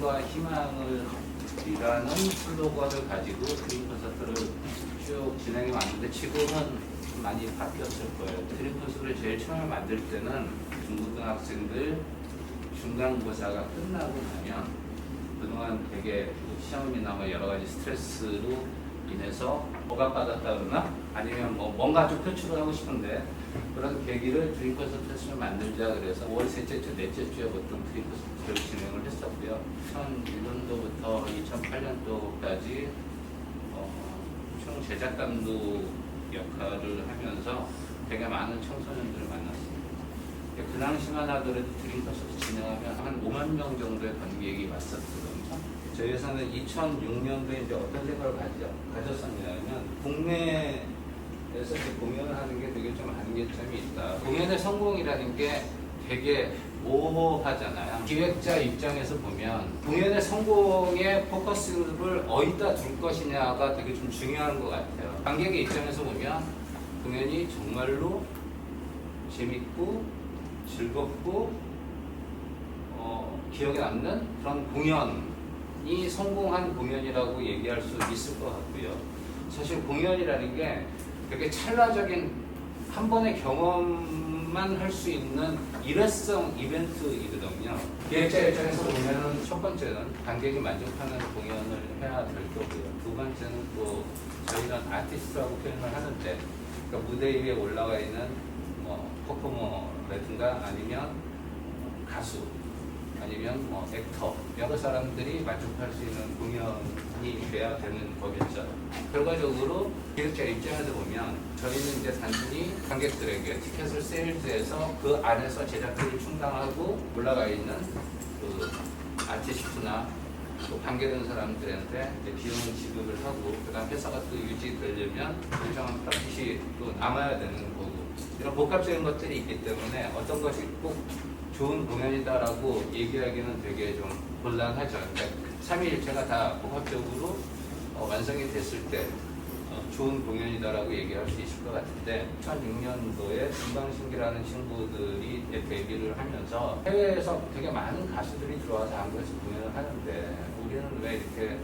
꿈과 희망을 이라는 슬로건을 가지고 드림 콘서트를 쭉 진행해 왔는데 지금은 많이 바뀌었을 거예요. 드림 콘서트를 제일 처음에 만들 때는 중고등학생들 중간고사가 끝나고 나면 그동안 되게 시험이나 뭐 여러 가지 스트레스로 인해서 억압받았다 그러나 아니면 뭐 뭔가 좀 표출을 하고 싶은데 그런 계기를 드림 콘서트를 만들자 그래서 5월 셋째 주, 넷째 주에 보통 드림 콘서트를 진행을 했었고요. 2001년도부터 2008년도까지 총 제작 감독 역할을 하면서 되게 많은 청소년들을 만났습니다. 그 당시만 하더라도 드림 콘서트 진행하면 한 5만 명 정도의 관객이 왔었거든요. 저희 회사는 2006년도에 이제 어떤 생각을 가졌었냐면 국내에서 이제 공연을 하는 게 되게 좀 한계점이 있다. 공연의 성공이라는 게 되게 모호하잖아요. 기획자 입장에서 보면 공연의 성공에 포커스를 어디다 둘 것이냐가 되게 좀 중요한 것 같아요. 관객의 입장에서 보면 공연이 정말로 재밌고 즐겁고 기억에 남는 그런 공연이 성공한 공연이라고 얘기할 수 있을 것 같고요. 사실 공연이라는 게 되게 찰나적인 한 번의 경험만 할 수 있는 일회성 이벤트이거든요. 기획자 입장에서 보면 첫 번째는 관객이 만족하는 공연을 해야 될 거고요. 두 번째는 또 저희는 아티스트라고 표현을 하는데 그러니까 무대 위에 올라가 있는 뭐 퍼포머라든가 아니면 가수 아니면 뭐 액터 여러 사람들이 만족할 수 있는 공연이 돼야 되는 거겠죠. 결과적으로 기획자 입장에서 보면 저희는 이제 단순히 관객들에게 티켓을 세일즈해서 그 안에서 제작비를 충당하고 올라가 있는 그 아티스트나 또 관계된 사람들한테 이제 비용을 지급을 하고 그다음 회사가 또 유지되려면 일정한 프로핏이 또 남아야 되는 거고 이런 복합적인 것들이 있기 때문에 어떤 것이 꼭 좋은 공연이다라고 얘기하기는 되게 좀 곤란하죠. 그러니까 3일체가 다 복합적으로 완성이 됐을 때 좋은 공연이다라고 얘기할 수 있을 것 같은데 2006년도에 김광신기라는 친구들이 데뷔를 하면서 해외에서 되게 많은 가수들이 들어와서 한국에서 공연을 하는데 우리는 왜 이렇게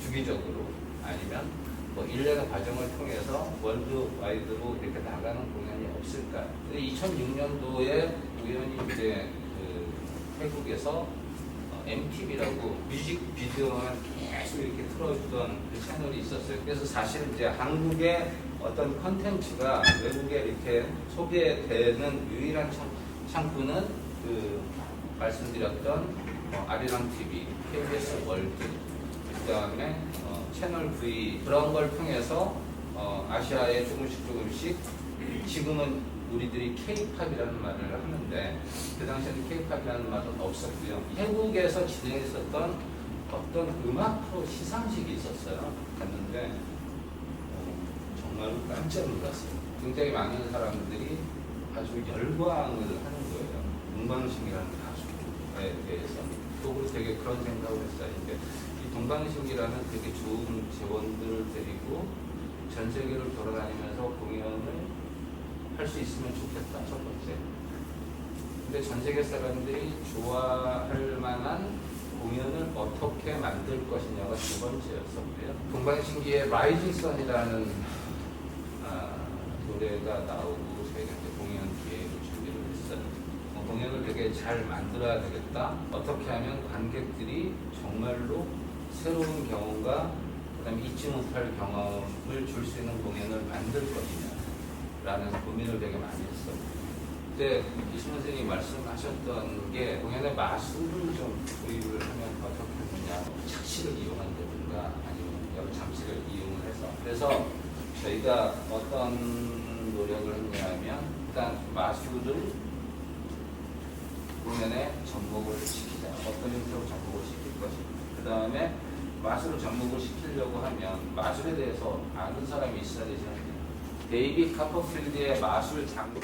주기적으로 아니면 뭐 일련의 과정을 통해서 월드와이드로 이렇게 나가는 공연이 없을까? 근데 2006년도에 우연히 이제 그 태국에서 MTV라고 뮤직비디오만 계속 이렇게 틀어주던 그 채널이 있었어요. 그래서 사실 이제 한국의 어떤 컨텐츠가 외국에 이렇게 소개되는 유일한 창구는 그 말씀드렸던 아리랑 TV, KBS 월드, 그 다음에 채널 V 그런 걸 통해서 아시아에 조금씩 지금은 우리들이 K-팝이라는 말을 하는데 그 당시에는 K-팝이라는 말은 없었고요. 태국에서 진행했었던 어떤 음악 프로 시상식이 있었어요. 갔는데 정말로 깜짝 놀랐어요. 굉장히 많은 사람들이 아주 열광을 하는 거예요. 동방신기라는 가수에 대해서. 또 되게 그런 생각을 했어요. 이 동방신기라는 되게 좋은 재원들을 데리고 전 세계를 돌아다니면서 공연을 할 수 있으면 좋겠다, 첫 번째. 근데 전 세계 사람들이 좋아할 만한 공연을 어떻게 만들 것이냐가 두 번째였었고요. 동방신기의 라이징 선이라는 노래가 나오고 저희가 이제 공연 기획을 준비를 했어요. 공연을 되게 잘 만들어야 되겠다. 어떻게 하면 관객들이 정말로 새로운 경험과 그다음에 잊지 못할 경험을 줄 수 있는 공연을 만들 것이냐 라는 고민을 되게 많이 했어요. 그때 이승훈 선생님이 말씀하셨던 게 공연의 마술을 좀 도입을 하면 어떻겠느냐, 착시를 이용한다든가 아니면 여러 장치를 이용을 해서 그래서 저희가 어떤 노력을 했냐면 일단 마술을 공연에 접목을 시키자. 어떤 형태로 접목을 시킬 것인가. 그 다음에 마술을 접목을 시키려고 하면 마술에 대해서 아는 사람이 있어야 되지 않나요? 데이빗 카퍼필드의 마술 장비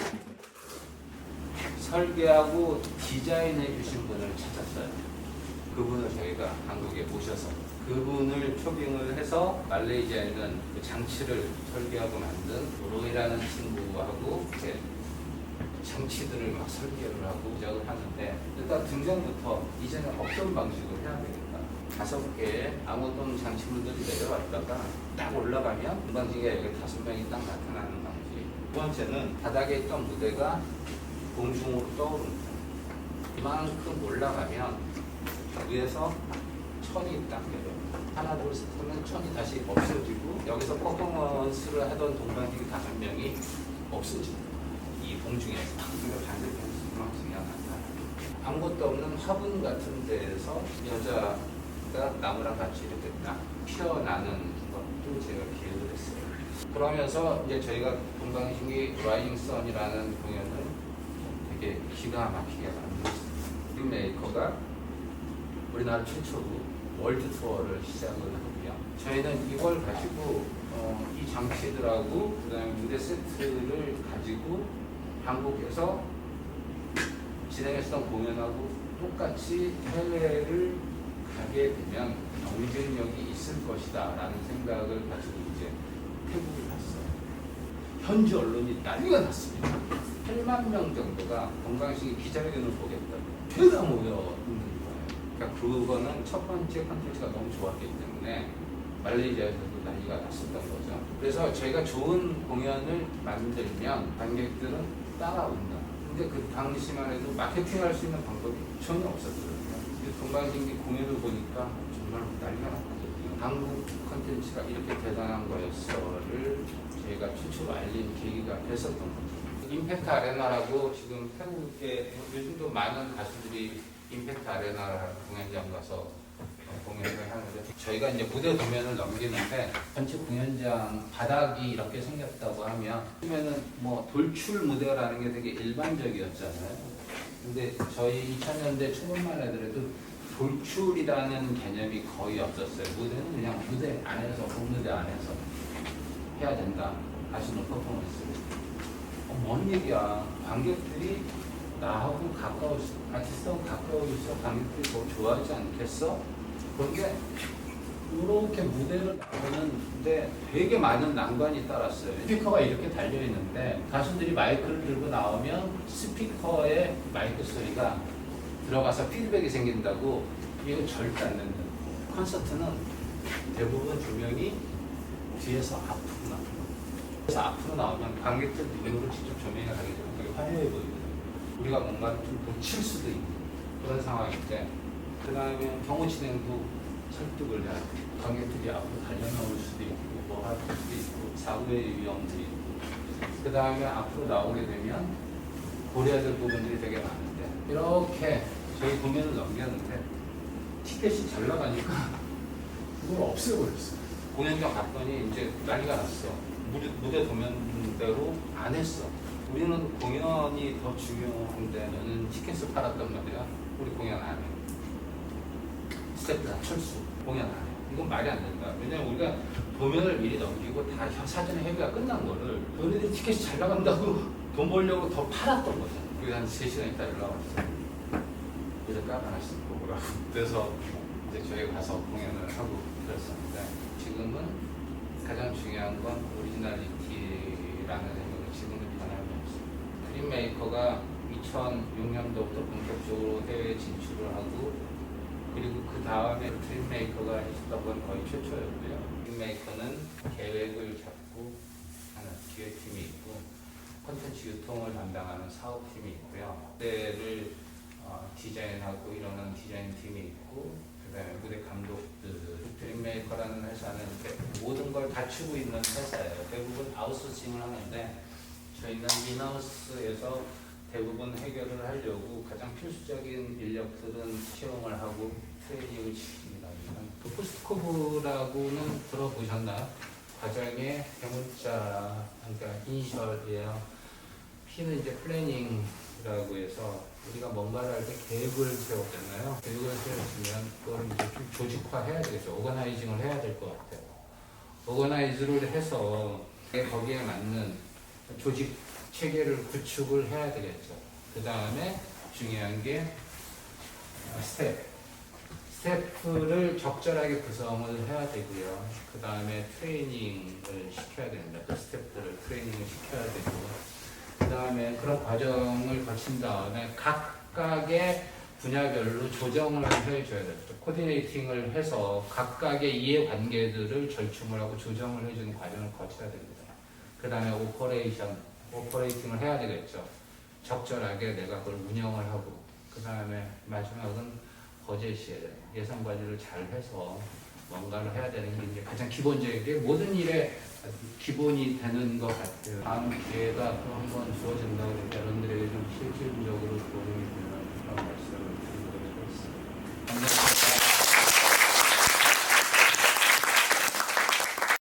설계하고 디자인해 주신 분을 찾았어요. 그분을 저희가 한국에 모셔서 그분을 초빙을 해서 말레이시아에 있는 그 장치를 설계하고 만든 로이라는 친구하고 이렇게 장치들을 막 설계를 하고 시작을 하는데 일단 등장부터 이제는 없던 방식으로 해야 되겠다. 5개의 아무튼 장치물들이 내려왔다가 딱 올라가면 금방지기가 여기 5명이 딱 나타나는 방식. 두 번째는 바닥에 있던 무대가 공중으로 떠오릅니다. 이만큼 올라가면 위에서 천이 딱 내려요. 하나 둘 셋 하면 천이 다시 없어지고 여기서 퍼포먼스를 하던 동방지기 5명이 없어집니다. 이 공중에서 그러니까 반대편 중앙지기가 나타나요. 아무것도 없는 화분 같은 데에서 여자가 나무랑 같이 이렇게 딱 피어나는 것도 제가 기획을 했어요. 그러면서 이제 저희가 동방신기 라이징 선이라는 공연을 되게 기가 막히게 만들었어요. 메이커가 우리나라 최초로 월드 투어를 시작을 하고요. 저희는 이걸 가지고 이 장치들하고 그다음에 무대 세트를 가지고 한국에서 진행했던 공연하고 똑같이 해외를 가게 되면 경쟁력이 있을 것이다 라는 생각을 가지고 이제 태국을 갔어요. 현지 언론이 난리가 났습니다. 8만 명 정도가 동방신기 기자회견을 보겠다고 죄다 모여 있는 거예요. 그러니까 그거는 첫 번째 컨텐츠가 너무 좋았기 때문에 말레이시아에서도 난리가 났었던 거죠. 그래서 저희가 좋은 공연을 만들면 관객들은 따라온다. 근데 그 당시만 해도 마케팅할 수 있는 방법이 전혀 없었거든요. 동방신기 공연을 보니까 정말 난리가 났거든요. 한국 컨텐츠가 이렇게 대단한 거였어를 저희가 최초로 알린 계기가 됐었던 거죠. 임팩트 아레나라고 지금 태국에 요즘도 많은 가수들이 임팩트 아레나라는 공연장 가서 공연을 하는데 저희가 이제 무대 도면을 넘기는데 전체 공연장 바닥이 이렇게 생겼다고 하면 처음에는 뭐 돌출 무대라는 게 되게 일반적이었잖아요. 근데 저희 2000년대 초반만 해도 돌출이라는 개념이 거의 없었어요. 무대는 그냥 무대 안에서 본무대 안에서 해야 된다 하시는 퍼포먼스를. 뭔 얘기야. 관객들이 나하고 아티스트하고 가까워질수록 관객들이 더 좋아하지 않겠어? 그런데 이렇게 무대를 나오는데 되게 많은 난관이 따랐어요. 스피커가 이렇게 달려있는데 가수들이 마이크를 들고 나오면 스피커에 마이크 소리가 들어가서 피드백이 생긴다고 이거 절대 안 된다. 콘서트는 대부분 조명이 뒤에서 앞으로 나와요. 그래서 앞으로 나오면 관객들 눈으로 직접 조명을 하게 되면 되게 화려해 보이거든요. 우리가 뭔가를 좀 놓칠 수도 있는 그런 상황인데 그 다음에 경호 진행도 설득을 해야 돼요. 관객들이 앞으로 달려나올 수도 있고 뭐 할 수도 있고 사고의 위험도 있고 그 다음에 앞으로 나오게 되면 고려해야 될 부분들이 되게 많은데 이렇게 저희 공연을 넘겼는데 티켓이 잘 나가니까 그걸 없애버렸어요. 공연장 갔더니 이제 난리가 났어. 무대 도면대로 안 했어. 우리는 공연이 더 중요한데 너는 티켓을 팔았단 말이야. 우리 공연 안 해. 스태프 다 철수. 공연 안 해. 이건 말이 안 된다. 왜냐면 우리가 도면을 미리 넘기고 다 사전에 협의가 끝난 거를 너네들 티켓이 잘 나간다고 돈 벌려고 더 팔았던 거잖아. 그게 한 3시간 있다 연락 왔어. 그래서 까 하나씩 보고라고. 그래서 이제 저희 가서 공연을 하고 그랬었는데 지금은 가장 중요한 건 오리지널리티라는 생각을 지금은 변함이 없습니다. 드림메이커가 2006년도부터 본격적으로 해외에 진출을 하고 그리고 그 다음에 드림메이커가 있었던 건 거의 최초였고요. 드림메이커는 계획을 잡고 하는 기획팀이 있고 콘텐츠 유통을 담당하는 사업팀이 있고요. 무대를 디자인하고 이러는 디자인팀이 있고 그다음에 무대 감독들. 드림메이커라는 회사는 모든 걸 갖추고 있는 회사예요. 대부분 아웃소싱을 하는데 저희는 인하우스에서 대부분 해결을 하려고 가장 필수적인 인력들은 채용을 하고 트레이닝을 시킵니다. 포스트코브라고는 들어보셨나요? 과정의 대문자, 그러니까 이니셜이에요. P는 이제 플래닝이라고 해서 우리가 뭔가를 할 때 계획을 세웠잖아요. 계획을 세웠으면 그걸 이제 좀 조직화해야 되겠죠. 오거나이징을 해야 될 것 같아요. 오거나이즈를 해서 거기에 맞는 조직 체계를 구축을 해야 되겠죠. 그 다음에 중요한 게 스태프를 적절하게 구성을 해야 되고요. 그 다음에 트레이닝을 시켜야 됩니다. 그 스태프들을 트레이닝을 시켜야 되고 그 다음에 그런 과정을 거친 다음에 각각의 분야별로 조정을 해줘야 되죠. 코디네이팅을 해서 각각의 이해관계들을 절충을 하고 조정을 해주는 과정을 거쳐야 됩니다. 그 다음에 오퍼레이팅을 해야 되겠죠. 적절하게 내가 그걸 운영을 하고, 그 다음에 마지막은 버젯이에요. 예산 관리를 잘 해서 뭔가를 해야 되는 게 이제 가장 기본적인 게 모든 일에 기본이 되는 것 같아요. 다음 기회가 또 한 번 주어진다고 여러분들에게 좀 실질적으로 도움이 되는 그런 말씀을 드립니다.